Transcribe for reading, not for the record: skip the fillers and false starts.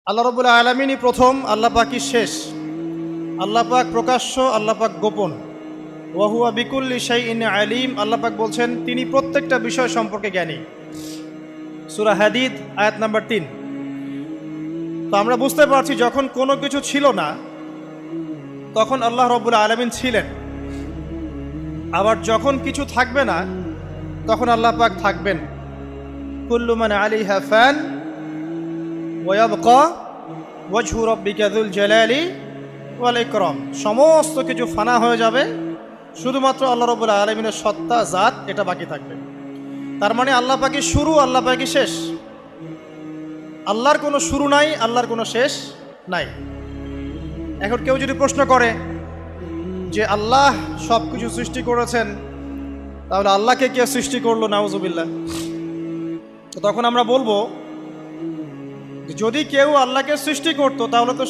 আল্লাহ রাব্বুল আলামিনই প্রথম, আল্লাহ পাকই শেষ। আল্লাহ পাক প্রকাশ্য, আল্লাহ পাক গোপন। ওয়া হুয়া বিকুল্লি শাইইন আলিম। আল্লাহ পাক বলছেন তিনি প্রত্যেকটা বিষয় সম্পর্কে জ্ঞানী। সূরা হাদিদ আয়াত নাম্বার 3। তো আমরা বুঝতে পারছি যখন কোনো কিছু ছিল না তখন আল্লাহ রাব্বুল আলামিন ছিলেন, আবার যখন কিছু থাকবে না তখন আল্লাহ পাক থাকবেন। কুল্লু মান আলাইহা ফান ওয়া ইয়াবকা ওয়াজহু রাব্বিকা যুল জালালি ওয়াল ইকরাম। সমস্ত কিছু ফানা হয়ে যাবে, শুধুমাত্র আল্লাহ রাব্বুল আলামিনের সত্তা, জাত এটা বাকি থাকবে। তার মানে আল্লাহ পাকই শুরু, আল্লাহ পাকই শেষ। আল্লাহর কোনো শুরু নাই, আল্লাহর কোনো শেষ নাই। এখন কেউ যদি প্রশ্ন করে যে আল্লাহ সব কিছু সৃষ্টি করেছেন, তাহলে আল্লাহকে কে সৃষ্টি করলো? নাউজুবিল্লাহ। তো তখন আমরা বলবো যে যদি কেউ আল্লাহকে সৃষ্টি করতো তাহলে তো